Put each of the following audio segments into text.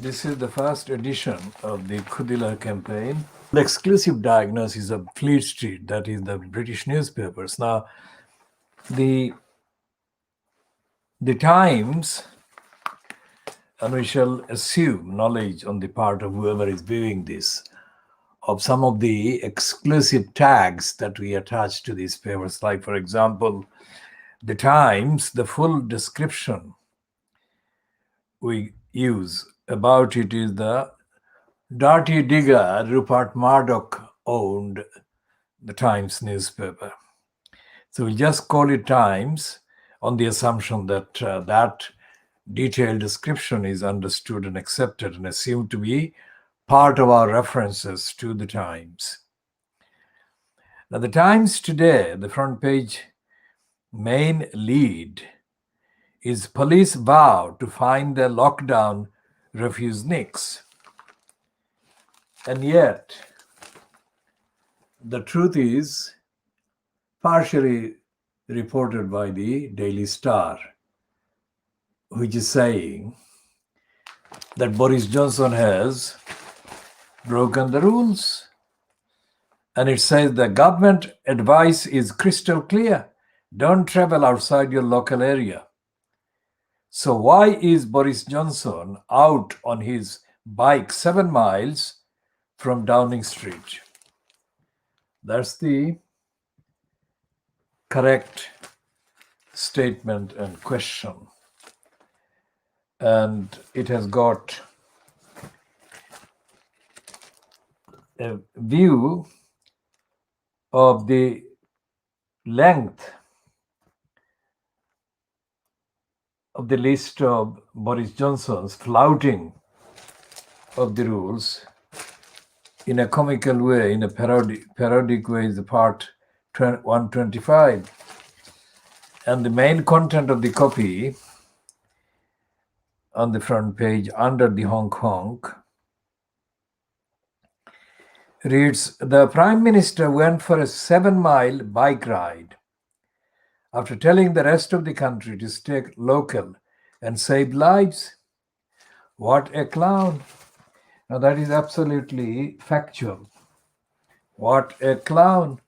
This is the first edition of the Khoodeelaar campaign. The exclusive diagnosis of Fleet Street, that is the British newspapers. Now, the Times, and we shall assume knowledge on the part of whoever is viewing this, of some of the exclusive tags that we attach to these papers. Like, for example, the Times, the full description we use about it is the dirty digger Rupert Murdoch owned the Times newspaper. So we just call it Times on the assumption that that detailed description is understood and accepted and assumed to be part of our references to the Times. Now, the Times today, the front page main lead is police vow to find the lockdown refuseniks. And yet, the truth is partially reported by the Daily Star, which is saying that Boris Johnson has broken the rules. And it says the government advice is crystal clear. Don't travel outside your local area. So why is Boris Johnson out on his bike 7 miles from Downing Street? That's the correct statement and question. And it has got a view of the length of the list of Boris Johnson's flouting of the rules in a comical way, in a parodic way, is the part 125. And the main content of the copy on the front page under the honk honk reads, the Prime Minister went for a 7-mile bike ride after telling the rest of the country to stay local and save lives. What a clown. Now that is absolutely factual. What a clown.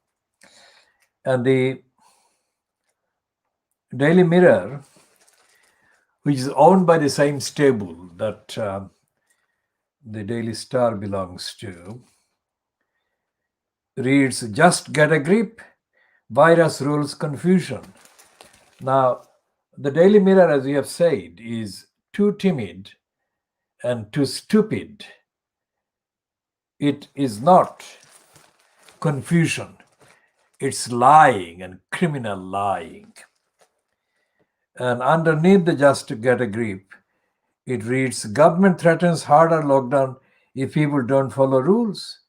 And the Daily Mirror, which is owned by the same stable that the Daily Star belongs to, reads, just get a grip. Virus rules confusion. Now, the Daily Mirror, as we have said, is too timid and too stupid. It is not confusion. It's lying and criminal lying. And underneath the just to get a grip, it reads, government threatens harder lockdown if people don't follow rules.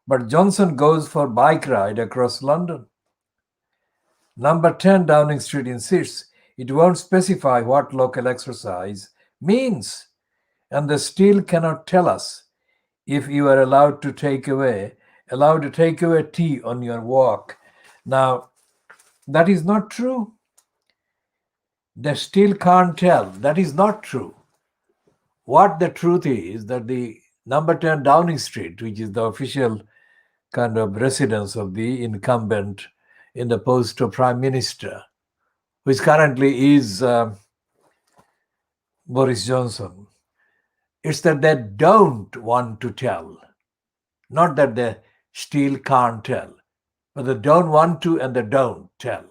But Johnson goes for bike ride across London. Number 10 Downing Street insists it won't specify what local exercise means, and they still cannot tell us if you are allowed to take away tea on your walk. Now, that is not true. They still can't tell. That is not true. What the truth is that the number 10 Downing Street, which is the official kind of residence of the incumbent in the post of Prime Minister, which currently is Boris Johnson, it's that they don't want to tell. Not that they still can't tell, but they don't want to and they don't tell.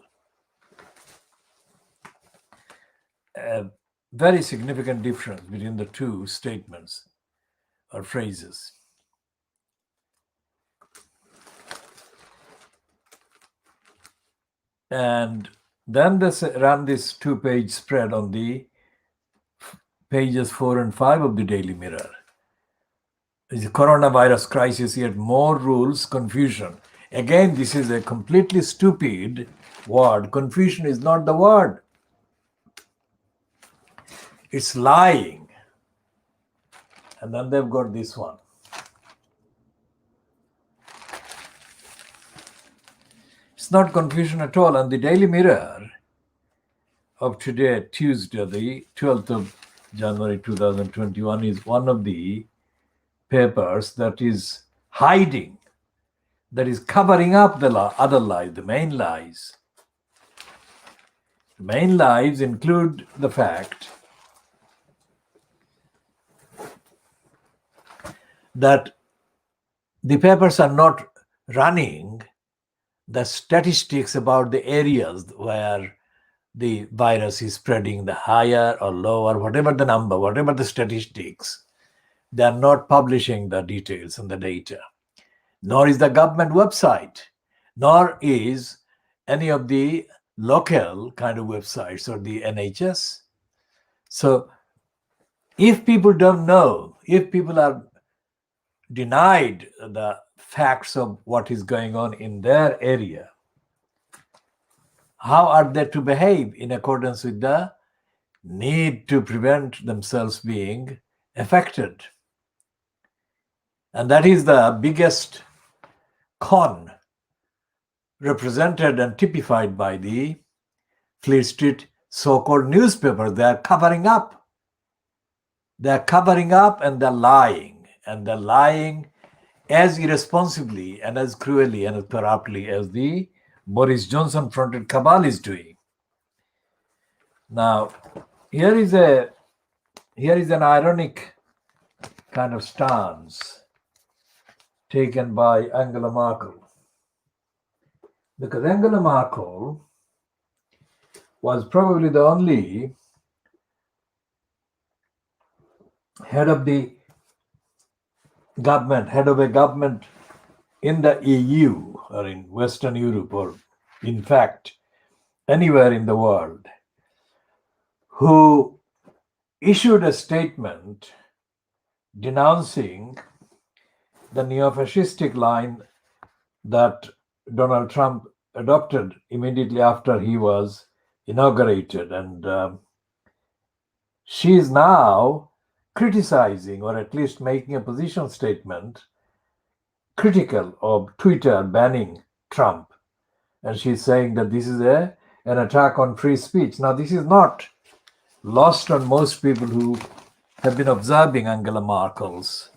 A very significant difference between the two statements or phrases. And then they run this 2-page spread on the pages 4 and 5 of the Daily Mirror. The coronavirus crisis, yet more rules, confusion. Again, this is a completely stupid word. Confusion is not the word. It's lying. And then they've got this one. It's not confusion at all. And the Daily Mirror of today, Tuesday, the 12th of January 2021, is one of the papers that is hiding, that is covering up the other lies, the main lies. The main lies include the fact that the papers are not running the statistics about the areas where the virus is spreading, the higher or lower, whatever the number, whatever the statistics, they are not publishing the details and the data. Nor is the government website, nor is any of the local kind of websites or the NHS. So if people don't know, if people are denied the facts of what is going on in their area, how are they to behave in accordance with the need to prevent themselves being affected? And that is the biggest con represented and typified by the Fleet Street so-called newspapers. They are covering up. They are covering up and they're lying. And they're lying as irresponsibly and as cruelly and as corruptly as the Boris Johnson-fronted cabal is doing. Now, here is an ironic kind of stance taken by Angela Merkel. Because Angela Merkel was probably the only head of a government in the EU or in Western Europe, or in fact anywhere in the world, who issued a statement denouncing the neo-fascistic line that Donald Trump adopted immediately after he was inaugurated. And she is now criticizing, or at least making a position statement critical of Twitter banning Trump. And she's saying that this is an attack on free speech. Now, this is not lost on most people who have been observing Angela Merkel's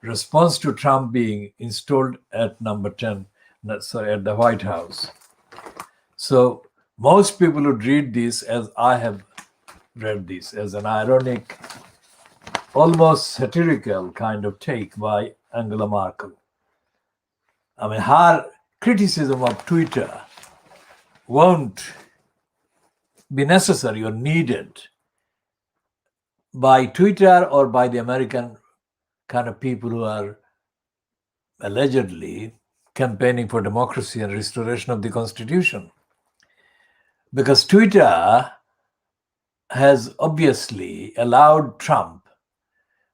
response to Trump being installed at number 10, at the White House. So most people would read this, as I have read this, as an ironic, almost satirical kind of take by Angela Merkel. I mean, her criticism of Twitter won't be necessary or needed by Twitter or by the American kind of people who are allegedly campaigning for democracy and restoration of the Constitution. Because Twitter has obviously allowed Trump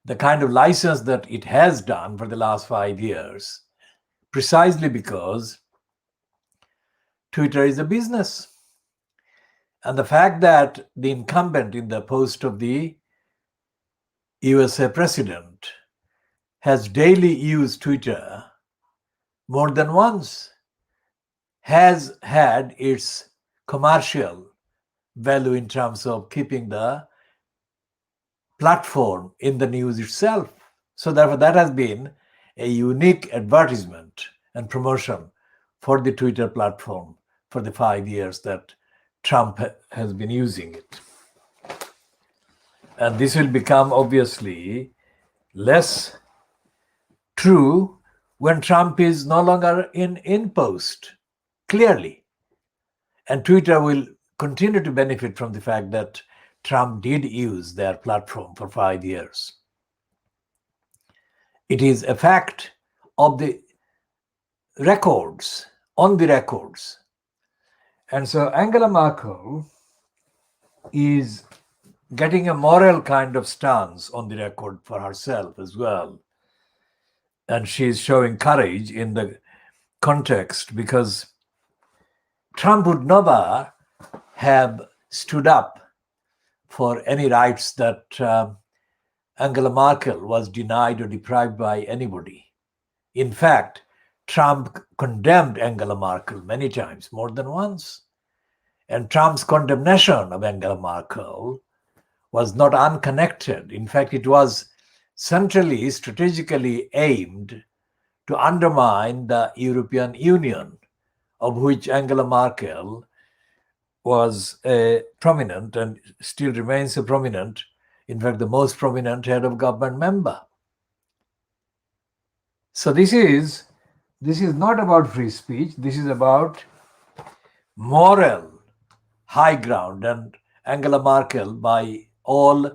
the kind of license that it has done for the last 5 years, precisely because Twitter is a business. And the fact that the incumbent in the post of the USA president has daily used Twitter more than once has had its commercial value in terms of keeping the platform in the news itself. So therefore, that has been a unique advertisement and promotion for the Twitter platform for the 5 years that Trump has been using it. And this will become obviously less true when Trump is no longer in post, clearly. And Twitter will continue to benefit from the fact that Trump did use their platform for 5 years. It is a fact of the records, on the records. And so Angela Merkel is getting a moral kind of stance on the record for herself as well. And she is showing courage in the context, because Trump would never have stood up for any rights that Angela Merkel was denied or deprived by anybody. In fact, Trump condemned Angela Merkel many times, more than once. And Trump's condemnation of Angela Merkel was not unconnected. In fact, it was centrally, strategically aimed to undermine the European Union, of which Angela Merkel was a prominent and still remains a prominent, in fact, the most prominent head of government member. So this is not about free speech. This is about moral high ground, and Angela Merkel, by all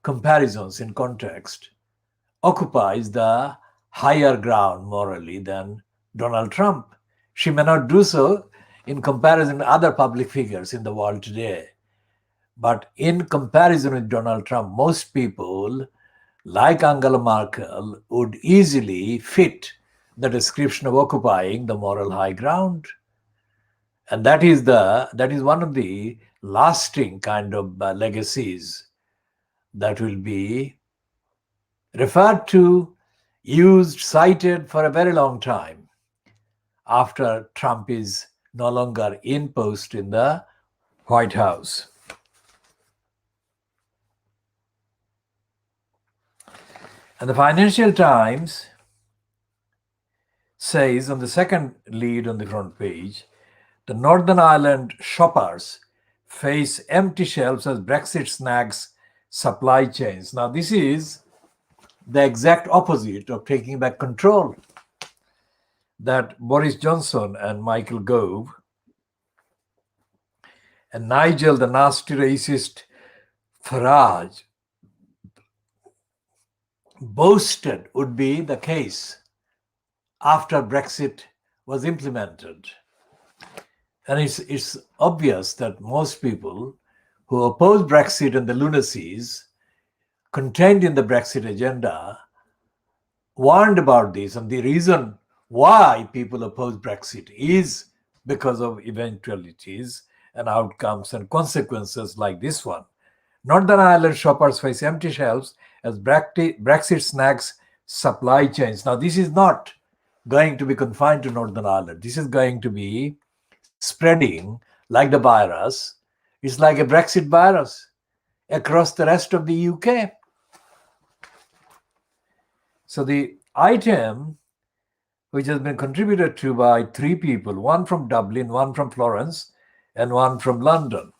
comparisons in context, occupies the higher ground morally than Donald Trump. She may not do so in comparison to other public figures in the world today, but in comparison with Donald Trump, most people like Angela Merkel would easily fit the description of occupying the moral high ground. And that is one of the lasting kind of legacies that will be referred to, used, cited for a very long time after Trump is no longer in post in the White House. And the Financial Times says on the second lead on the front page, the Northern Ireland shoppers face empty shelves as Brexit snags supply chains. Now, this is the exact opposite of taking back control that Boris Johnson and Michael Gove and Nigel, the nasty racist Farage, boasted would be the case after Brexit was implemented. And it's obvious that most people who oppose Brexit and the lunacies contained in the Brexit agenda warned about this. And the reason why people oppose Brexit is because of eventualities and outcomes and consequences like this one. Northern Ireland shoppers face empty shelves as Brexit snags supply chains. Now, this is not going to be confined to Northern Ireland. This is going to be spreading like the virus. It's like a Brexit virus across the rest of the UK. So the item, which has been contributed to by three people, one from Dublin, one from Florence, and one from London.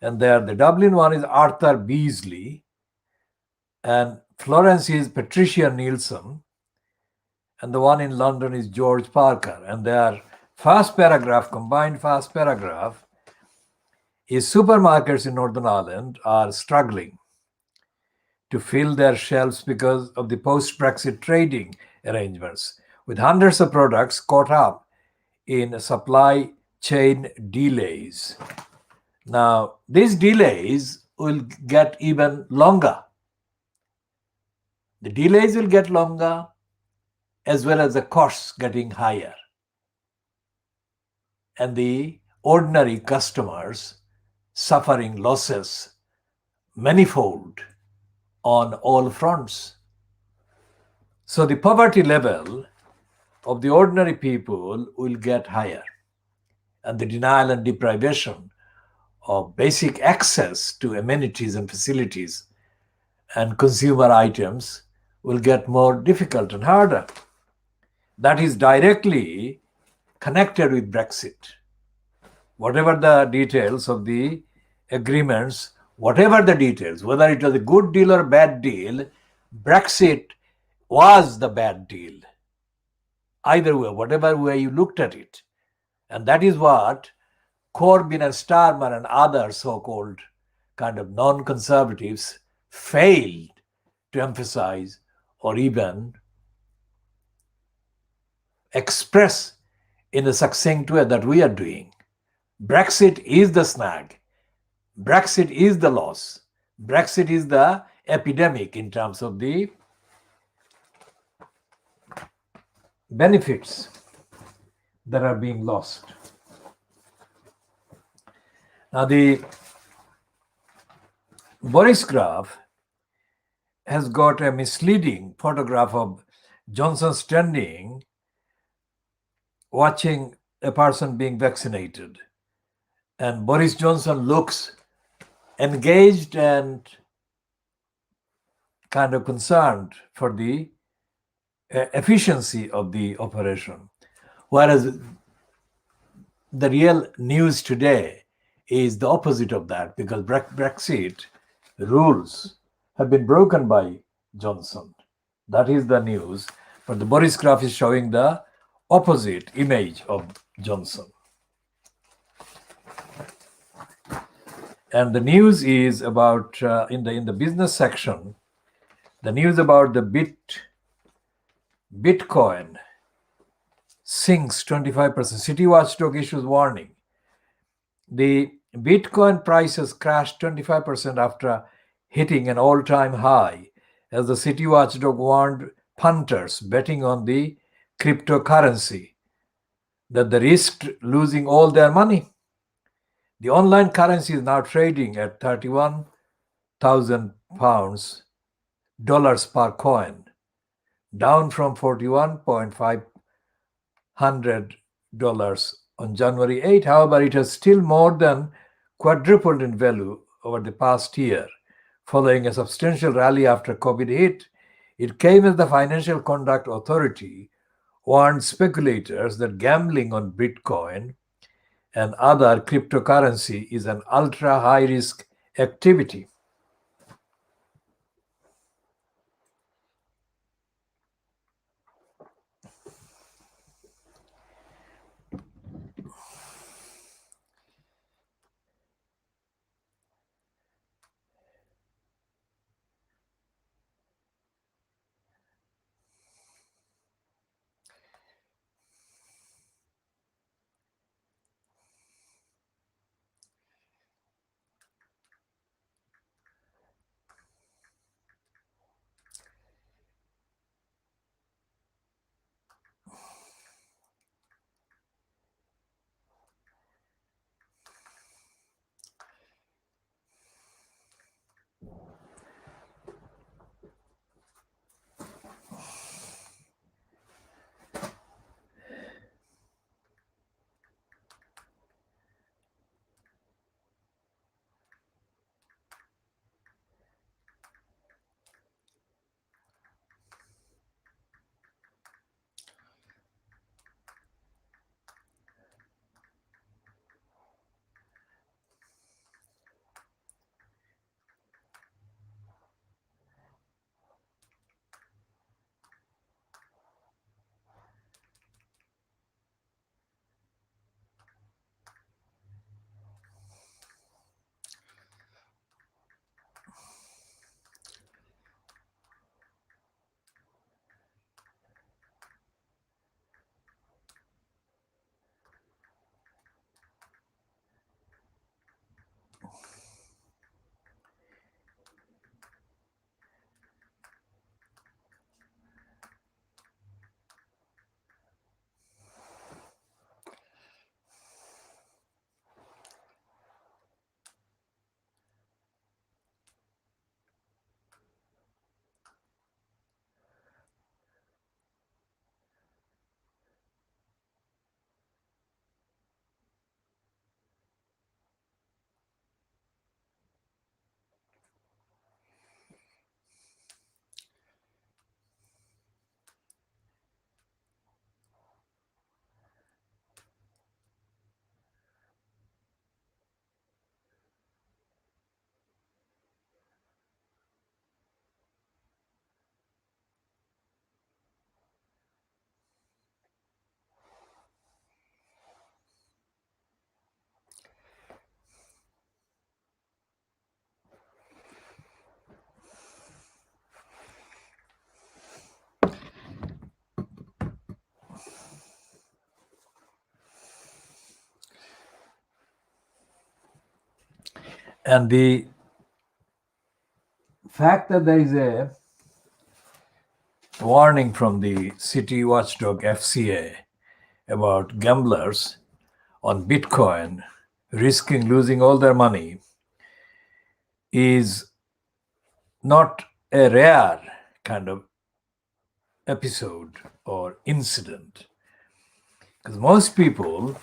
And there, the Dublin one is Arthur Beasley, and Florence is Patricia Nielsen, and the one in London is George Parker. And their first paragraph, combined first paragraph, is supermarkets in Northern Ireland are struggling to fill their shelves because of the post-Brexit trading arrangements, with hundreds of products caught up in supply chain delays. Now, these delays will get even longer. The delays will get longer, as well as the costs getting higher. And the ordinary customers suffering losses manifold on all fronts. So the poverty level of the ordinary people will get higher, and the denial and deprivation of basic access to amenities and facilities and consumer items will get more difficult and harder. That is directly connected with Brexit. Whatever the details of the agreements, whatever the details, whether it was a good deal or bad deal, Brexit was the bad deal. Either way, whatever way you looked at it. And that is what Corbyn and Starmer and other so-called kind of non-conservatives failed to emphasize or even express in a succinct way that we are doing. Brexit is the snag. Brexit is the loss. Brexit is the epidemic in terms of the benefits that are being lost. Now, the Boris graph has got a misleading photograph of Johnson standing watching a person being vaccinated. And Boris Johnson looks engaged and kind of concerned for the efficiency of the operation. Whereas the real news today is the opposite of that, because Brexit rules have been broken by Johnson. That is the news. But the Boris graph is showing the opposite image of Johnson. And the news is about in the business section, the news about the Bitcoin sinks 25%. City Watchdog issues warning. The Bitcoin prices crashed 25% after hitting an all-time high, as the City Watchdog warned punters betting on the cryptocurrency that they risked losing all their money. The online currency is now trading at 31,000 pounds dollars per coin, down from $41,500 on January 8. However, it has still more than quadrupled in value over the past year, following a substantial rally after COVID hit. It came as the Financial Conduct Authority warned speculators that gambling on Bitcoin and other cryptocurrency is an ultra high risk activity. And the fact that there is a warning from the City Watchdog FCA about gamblers on Bitcoin risking losing all their money is not a rare kind of episode or incident. Because most people,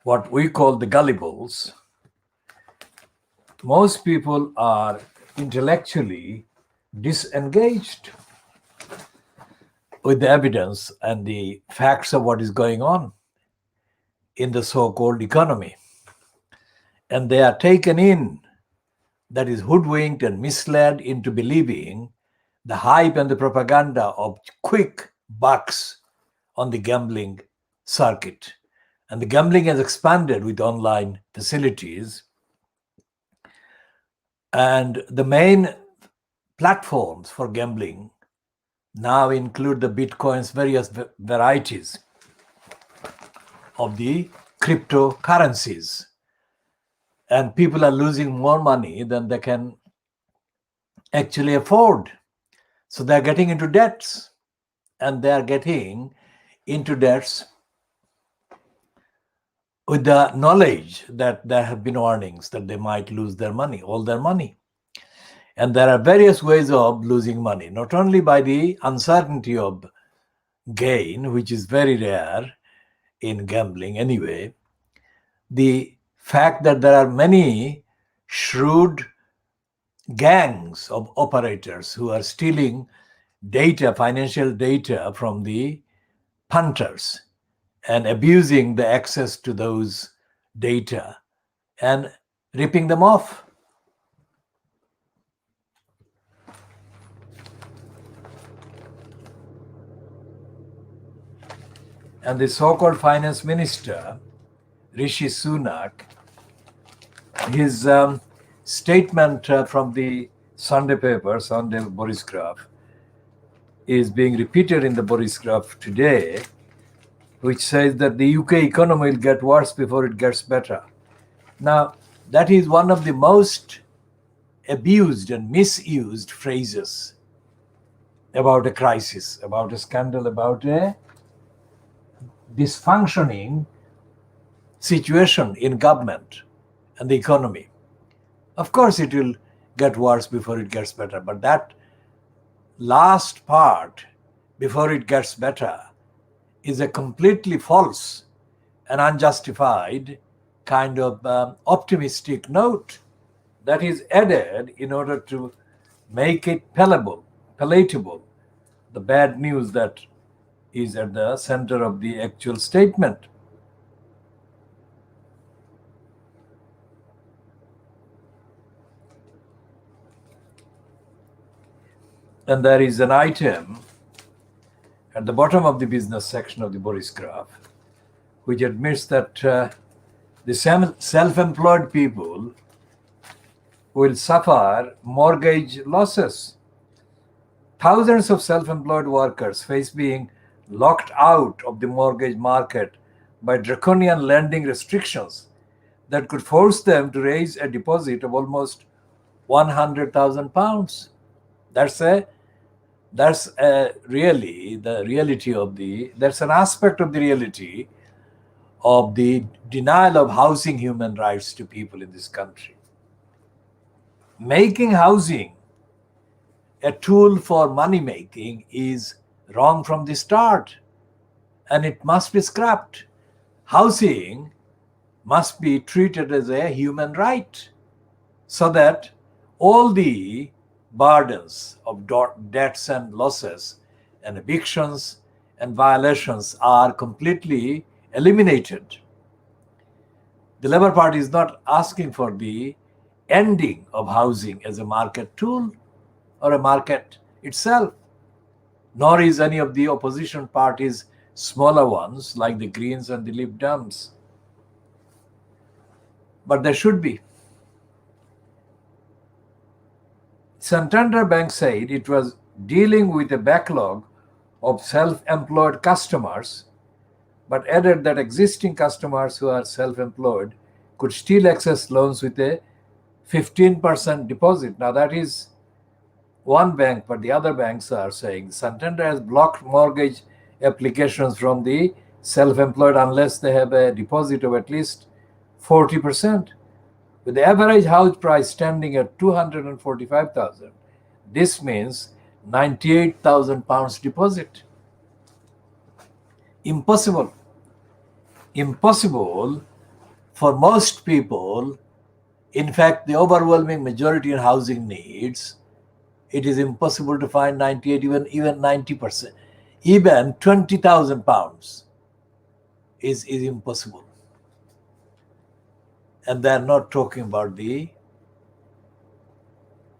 what we call the gullibles, most people are intellectually disengaged with the evidence and the facts of what is going on in the so-called economy. And they are taken in, that is, hoodwinked and misled into believing the hype and the propaganda of quick bucks on the gambling circuit. And the gambling has expanded with online facilities. And the main platforms for gambling now include the Bitcoin's various varieties of the cryptocurrencies. And people are losing more money than they can actually afford. So they're getting into debts, and they're getting into debts with the knowledge that there have been warnings that they might lose their money, all their money. And there are various ways of losing money, not only by the uncertainty of gain, which is very rare in gambling anyway, the fact that there are many shrewd gangs of operators who are stealing data, financial data from the punters and abusing the access to those data and ripping them off. And the so-called finance minister, Rishi Sunak, his statement from the Sunday paper, Sunday Boris Graph, is being repeated in the Boris Graph today, which says that the UK economy will get worse before it gets better. Now, that is one of the most abused and misused phrases about a crisis, about a scandal, about a dysfunctioning situation in government and the economy. Of course, it will get worse before it gets better, but that last part, before it gets better, is a completely false and unjustified kind of optimistic note that is added in order to make it palatable, the bad news that is at the center of the actual statement. And there is an item at the bottom of the business section of the Boris Graph, which admits that the self-employed people will suffer mortgage losses. Thousands of self-employed workers face being locked out of the mortgage market by draconian lending restrictions that could force them to raise a deposit of almost £100,000. That's really the reality of that's an aspect of the reality of the denial of housing human rights to people in this country. Making housing a tool for money making is wrong from the start, and it must be scrapped. Housing must be treated as a human right, so that all the burdens of debts and losses and evictions and violations are completely eliminated. The Labour Party is not asking for the ending of housing as a market tool or a market itself, nor is any of the opposition parties, smaller ones like the Greens and the Lib Dems. But there should be. Santander Bank said it was dealing with a backlog of self-employed customers, but added that existing customers who are self-employed could still access loans with a 15% deposit. Now that is one bank, but the other banks are saying Santander has blocked mortgage applications from the self-employed unless they have a deposit of at least 40%. With the average house price standing at 245,000, this means 98,000 pounds deposit. Impossible for most people In fact, the overwhelming majority in housing needs, it is impossible to find 98, even 90%. Even 20,000 pounds is impossible. And they're not talking about the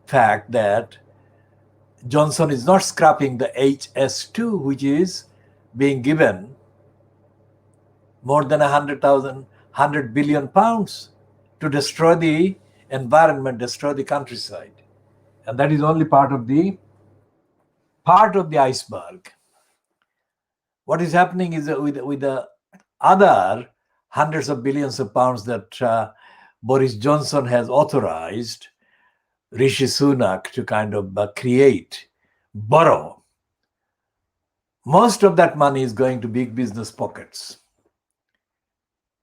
fact that Johnson is not scrapping the HS2, which is being given more than 100 billion pounds to destroy the environment, destroy the countryside. And that is only part of the iceberg. What is happening is that with the other hundreds of billions of pounds that Boris Johnson has authorized Rishi Sunak to kind of borrow, most of that money is going to big business pockets.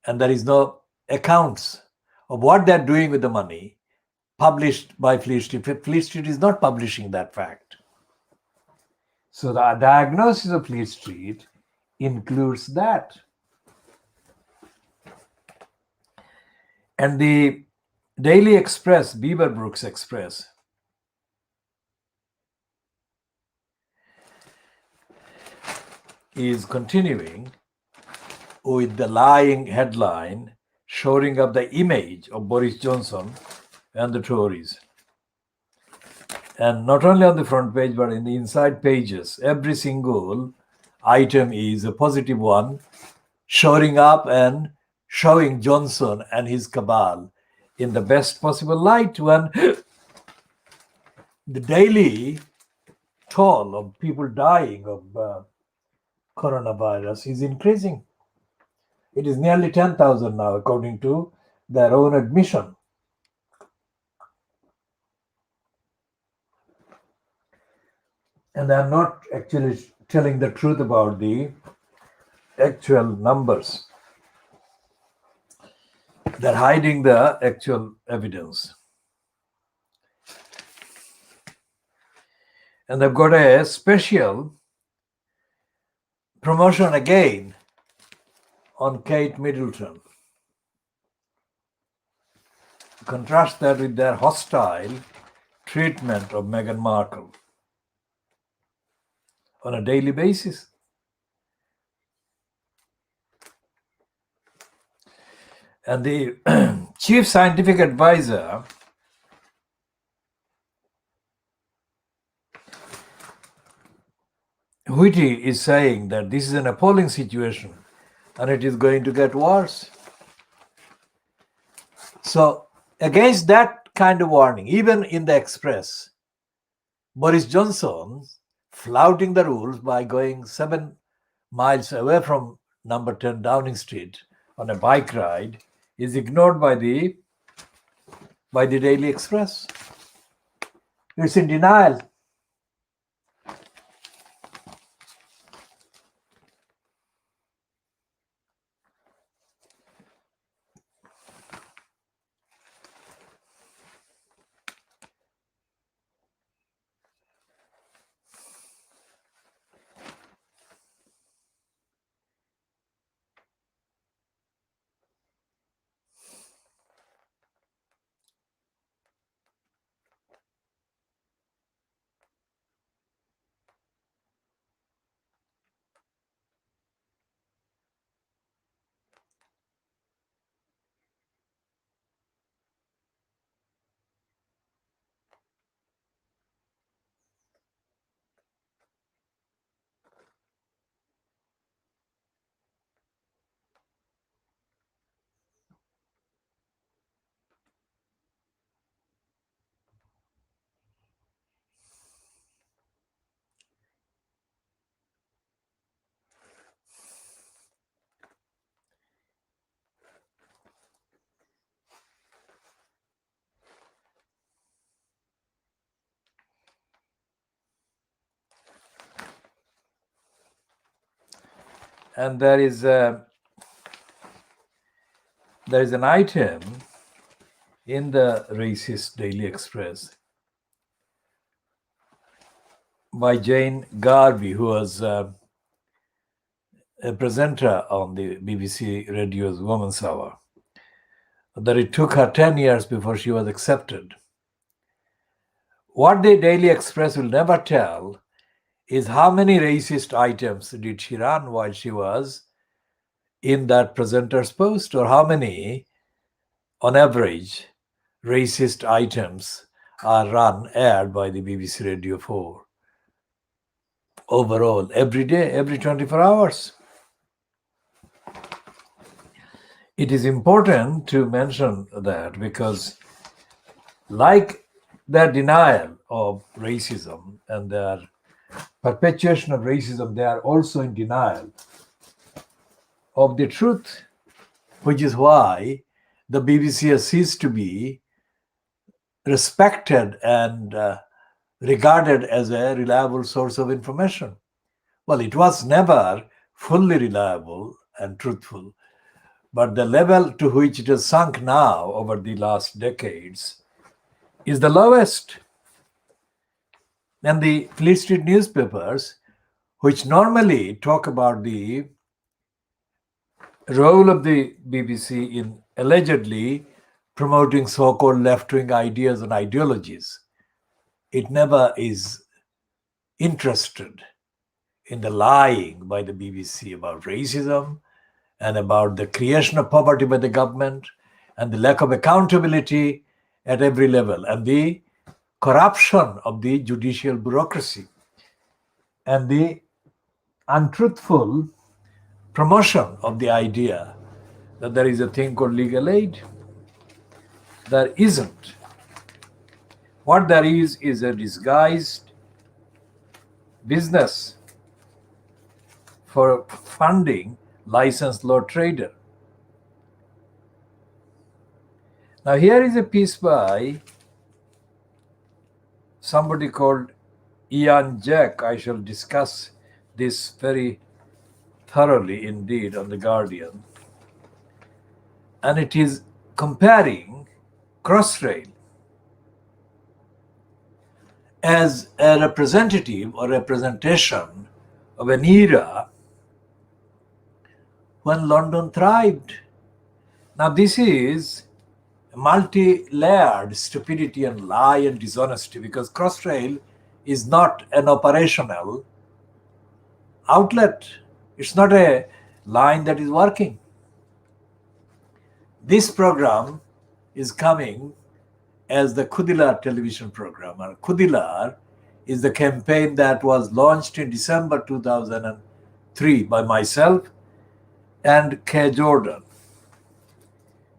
And there is no accounts of what they're doing with the money published by Fleet Street. Fleet Street is not publishing that fact. So the diagnosis of Fleet Street includes that. And the Daily Express, Beaverbrooks Express, is continuing with the lying headline showing up the image of Boris Johnson and the Tories. And not only on the front page, but in the inside pages, every single item is a positive one, showing up and showing Johnson and his cabal in the best possible light when the daily toll of people dying of coronavirus is increasing. It is nearly 10,000 now, according to their own admission. And they are not actually telling the truth about the actual numbers. They're hiding the actual evidence. And they've got a special promotion again on Kate Middleton. Contrast that with their hostile treatment of Meghan Markle on a daily basis. And the chief scientific advisor Whitty is saying that this is an appalling situation and it is going to get worse. So against that kind of warning, even in the Express, Boris Johnson flouting the rules by going 7 miles away from number 10 Downing Street on a bike ride is ignored by the Daily Express. It's in denial. And there is an item in the racist Daily Express by Jane Garvey, who was a presenter on the BBC Radio's Woman's Hour. that it took her 10 years before she was accepted. What the Daily Express will never tell is how many racist items did she run while she was in that presenter's post, or how many, on average, racist items are aired by the BBC Radio 4 overall, every day, every 24 hours. It is important to mention that because, like their denial of racism and their perpetuation of racism, they are also in denial of the truth, which is why the BBC has ceased to be respected and regarded as a reliable source of information. Well, it was never fully reliable and truthful, but the level to which it has sunk now over the last decades is the lowest. And the Fleet Street newspapers, which normally talk about the role of the BBC in allegedly promoting so-called left-wing ideas and ideologies, it never is interested in the lying by the BBC about racism and about the creation of poverty by the government and the lack of accountability at every level and the corruption of the judicial bureaucracy and the untruthful promotion of the idea that there is a thing called legal aid. There isn't. What there is a disguised business for funding licensed law trader. Now here is a piece by somebody called Ian Jack. I shall discuss this very thoroughly indeed on The Guardian. And it is comparing Crossrail as a representative or representation of an era when London thrived. Now this is multi-layered stupidity and lie and dishonesty, because Crossrail is not an operational outlet. It's not a line that is working. This program is coming as the Khoodeelaar television program. And Khoodeelaar is the campaign that was launched in December 2003 by myself and K. Jordan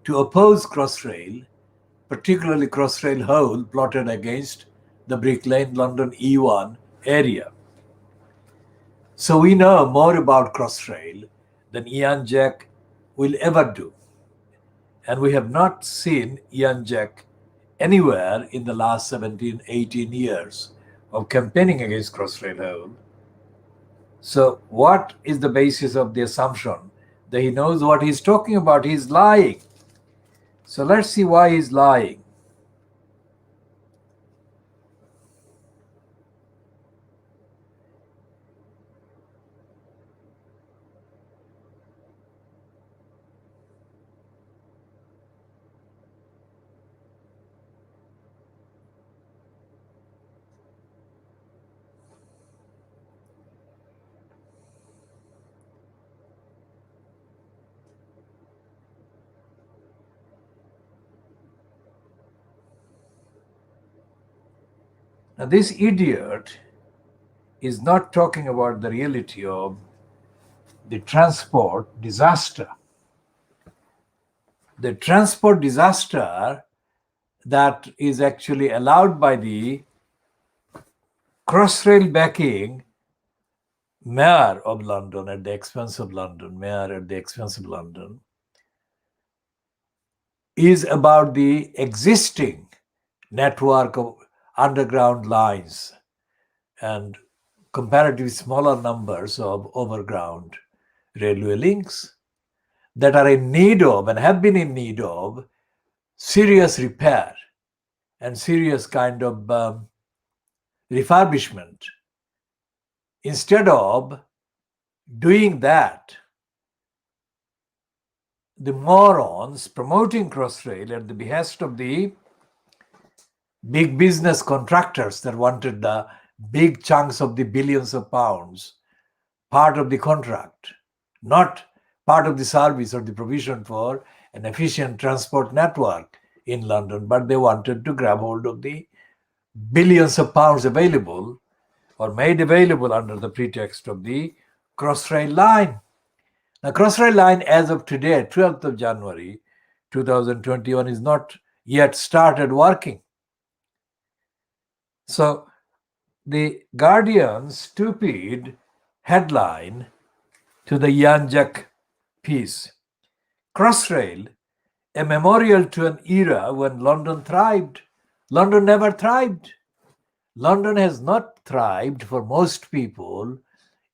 to oppose Crossrail, particularly Crossrail hole plotted against the Brick Lane London E1 area. So we know more about Crossrail than Ian Jack will ever do. And we have not seen Ian Jack anywhere in the last 17, 18 years of campaigning against Crossrail hole. So what is the basis of the assumption that he knows what he's talking about? He's lying. So let's see why he's lying. Now this idiot is not talking about the reality of the transport disaster. The transport disaster that is actually allowed by the Crossrail backing mayor of London at the expense of London, is about the existing network of underground lines and comparatively smaller numbers of overground railway links that are in need of and have been in need of serious repair and serious kind of refurbishment. Instead of doing that, the morons promoting Crossrail at the behest of the big business contractors that wanted the big chunks of the billions of pounds, part of the contract, not part of the service or the provision for an efficient transport network in London, but they wanted to grab hold of the billions of pounds available or made available under the pretext of the Crossrail line. Now, Crossrail line as of today, 12th of January 2021, is not yet started working. So the Guardian's stupid headline to the Ian Jack piece, Crossrail, a memorial to an era when London thrived. London never thrived. London has not thrived for most people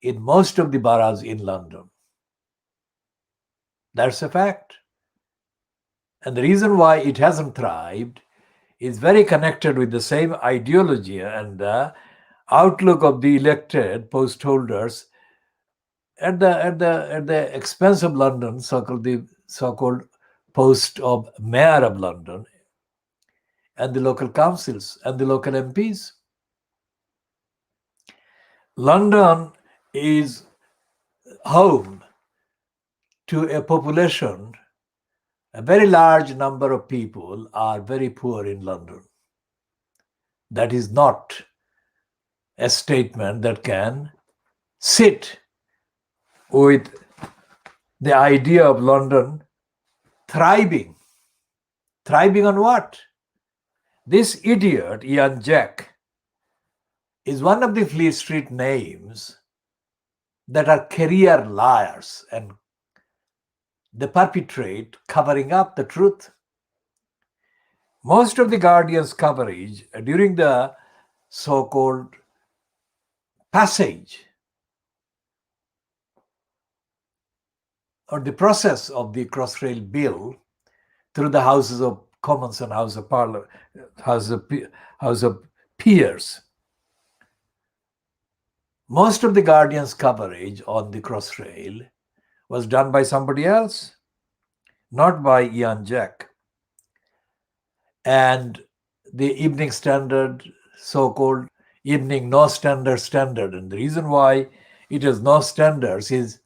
in most of the boroughs in London. That's a fact. And the reason why it hasn't thrived is very connected with the same ideology and the outlook of the elected post holders at the expense of London, so-called post of mayor of London and the local councils and the local MPs. London is home to a population. A very large number of people are very poor in London. That is not a statement that can sit with the idea of London thriving. Thriving on what? This idiot, Ian Jack, is one of the Fleet Street names that are career liars, and they perpetrate covering up the truth. Most of the Guardian's coverage during the so-called passage or the process of the Crossrail bill through the Houses of Commons and House of Parliament, House of Peers. Most of the Guardian's coverage on the Crossrail was done by somebody else, not by Ian Jack. And the Evening Standard, so-called Evening No Standard, and the reason why it has no standards is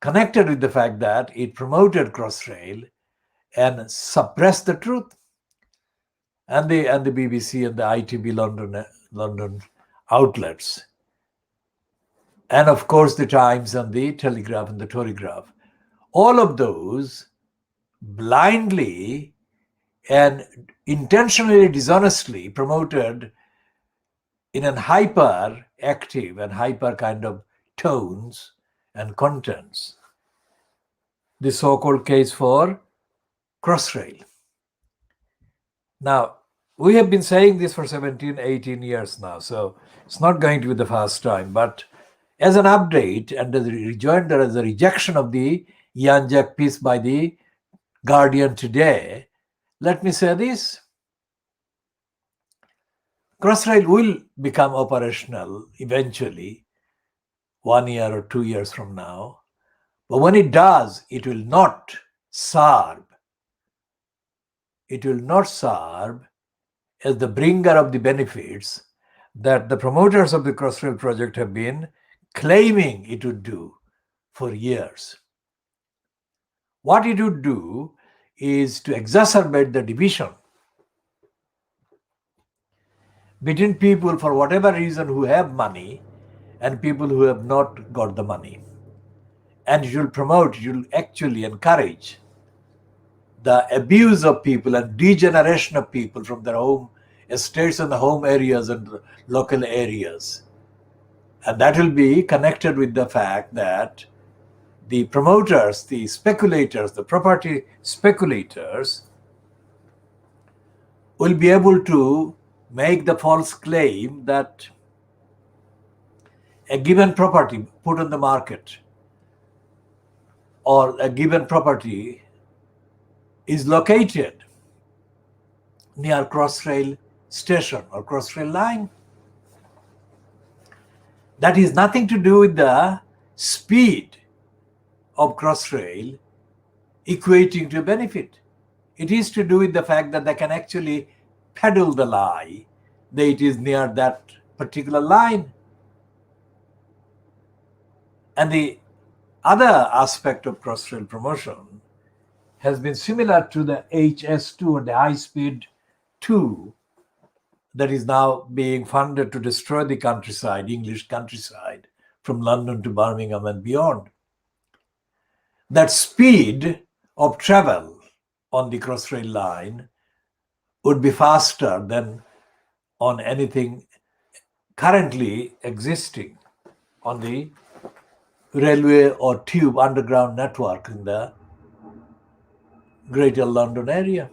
connected with the fact that it promoted Crossrail and suppressed the truth. And the BBC and the ITV London outlets. And of course the Times and the Telegraph and the Torygraph. All of those blindly and intentionally dishonestly promoted in an hyper-active and hyper kind of tones and contents the so-called case for Crossrail. Now, we have been saying this for 17, 18 years now, so it's not going to be the first time, but as an update and as a rejoinder, as a rejection of the Ian Jack piece by the Guardian today, let me say this. Crossrail will become operational eventually, 1 year or 2 years from now. But when it does, it will not serve. It will not serve as the bringer of the benefits that the promoters of the Crossrail project have been claiming it would do for years. What it would do is to exacerbate the division between people for whatever reason who have money and people who have not got the money. And it will promote, it will actually encourage the abuse of people and degeneration of people from their home estates and the home areas and local areas. And that will be connected with the fact that the promoters, the speculators, the property speculators will be able to make the false claim that a given property put on the market or a given property is located near Crossrail station or Crossrail line. That is nothing to do with the speed of Crossrail equating to benefit. It is to do with the fact that they can actually peddle the lie that it is near that particular line. And the other aspect of cross-rail promotion has been similar to the HS2 and the high-speed 2 that is now being funded to destroy the countryside, English countryside, from London to Birmingham and beyond. That speed of travel on the cross-rail line would be faster than on anything currently existing on the railway or tube underground network in the Greater London area.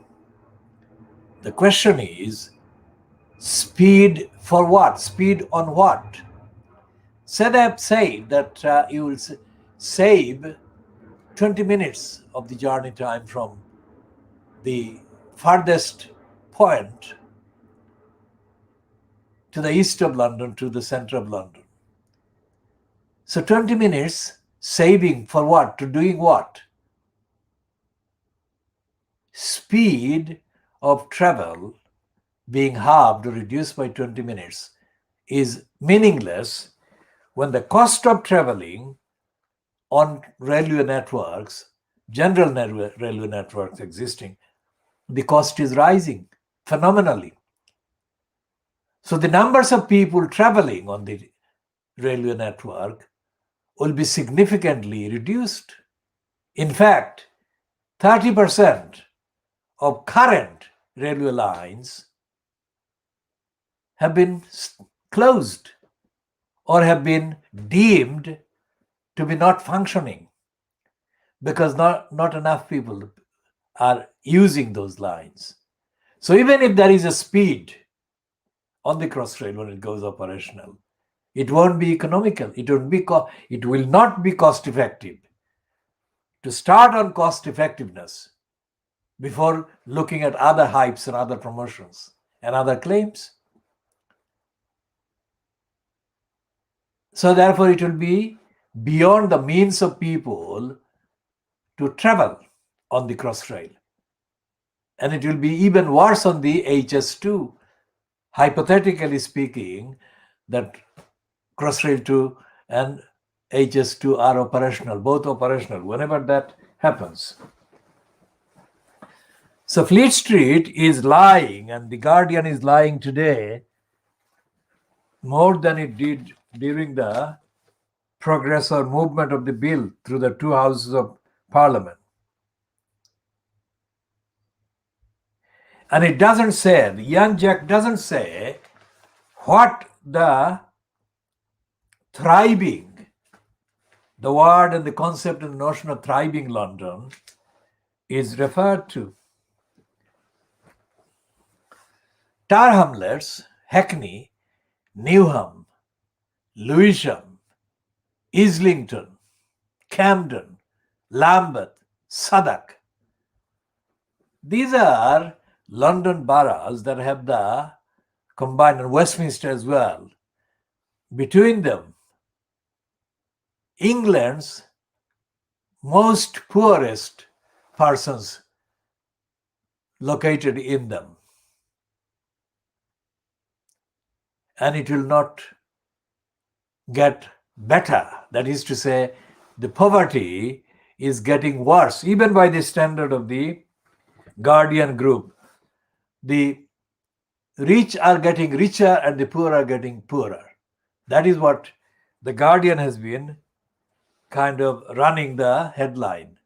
The question is, speed for what? Speed on what? Say they have said that you will save 20 minutes of the journey time from the farthest point to the east of London to the center of London. So 20 minutes saving for what? To doing what? Speed of travel being halved or reduced by 20 minutes is meaningless when the cost of traveling on railway networks, general railway networks existing, the cost is rising phenomenally. So the numbers of people traveling on the railway network will be significantly reduced. In fact, 30% of current railway lines have been closed or have been deemed to be not functioning because not enough people are using those lines. So even if there is a speed on the crossrail when it goes operational, it won't be economical. It will not be cost effective. To start on cost effectiveness before looking at other hypes and other promotions and other claims. So therefore it will be beyond the means of people to travel on the crossrail. And it will be even worse on the HS2, hypothetically speaking, that crossrail 2 and HS2 are operational, both operational, whenever that happens. So Fleet Street is lying, and the Guardian is lying today more than it did during the progress or movement of the bill through the two houses of Parliament. And it doesn't say, the young Jack doesn't say what the thriving, the word and the concept and the notion of thriving London is referred to. Tower hamlets, Hackney, Newham, Lewisham, Islington, Camden, Lambeth, Southwark. These are London boroughs that have the combined, and Westminster as well. Between them, England's most poorest persons located in them. And it will not get better. That is to say, the poverty is getting worse, even by the standard of the Guardian group. The rich are getting richer and the poor are getting poorer. That is what the Guardian has been kind of running the headline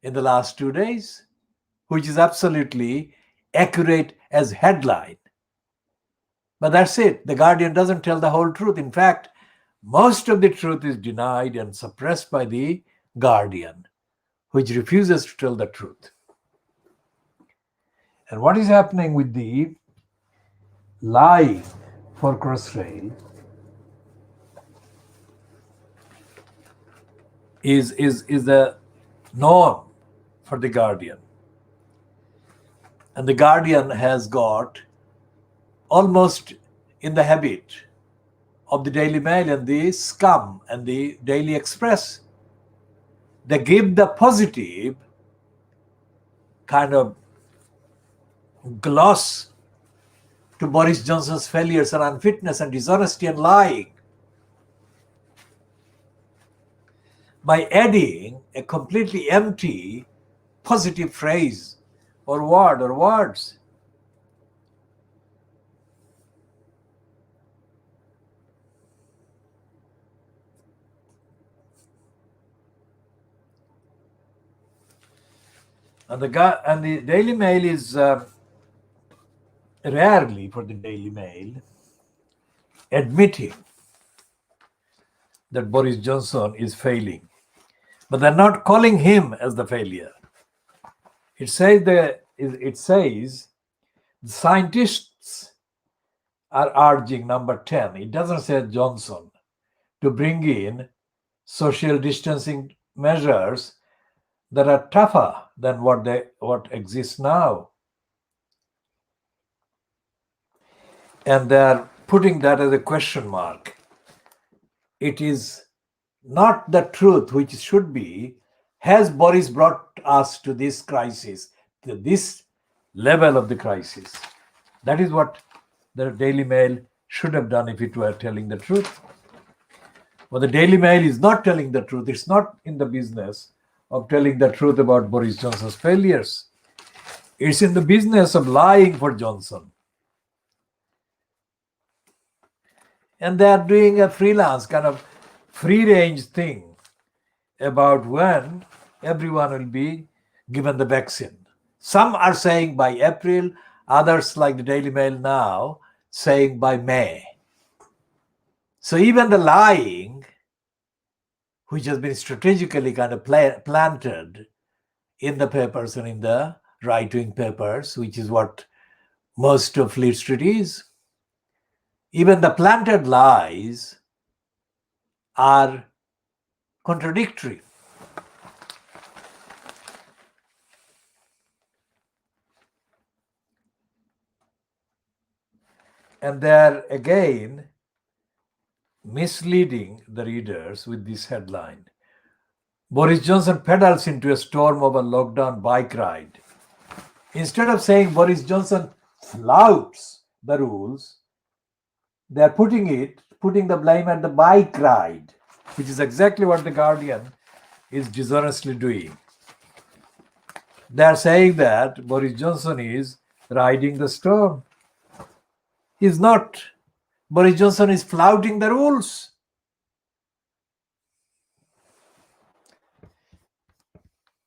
in the last 2 days, which is absolutely accurate as headline. But that's it. The Guardian doesn't tell the whole truth. In fact, most of the truth is denied and suppressed by the Guardian, which refuses to tell the truth. And what is happening with the lie for Crossrail is the norm for the Guardian. And the Guardian has got almost in the habit of the Daily Mail and the Scum and the Daily Express. They give the positive kind of gloss to Boris Johnson's failures and unfitness and dishonesty and lying by adding a completely empty positive phrase or word or words. And the Daily Mail is rarely, for the Daily Mail, admitting that Boris Johnson is failing, but they're not calling him as the failure. It says the scientists are urging, number 10, it doesn't say Johnson, to bring in social distancing measures that are tougher than what exists now. And they're putting that as a question mark. It is not the truth which should be. Has Boris brought us to this crisis, to this level of the crisis? That is what the Daily Mail should have done if it were telling the truth. But the Daily Mail is not telling the truth. It's not in the business of telling the truth about Boris Johnson's failures. It's in the business of lying for Johnson. And they are doing a freelance, kind of free-range thing about when everyone will be given the vaccine. Some are saying by April, others, like the Daily Mail now, saying by May. So even the lying, which has been strategically kind of planted in the papers and in the right-wing papers, which is what most of Fleet Street is, even the planted lies are contradictory. And they're again misleading the readers with this headline. Boris Johnson pedals into a storm over lockdown bike ride. Instead of saying Boris Johnson flouts the rules, they're putting the blame at the bike ride, which is exactly what the Guardian is dishonestly doing. They're saying that Boris Johnson is riding the storm. He's not. Boris Johnson is flouting the rules.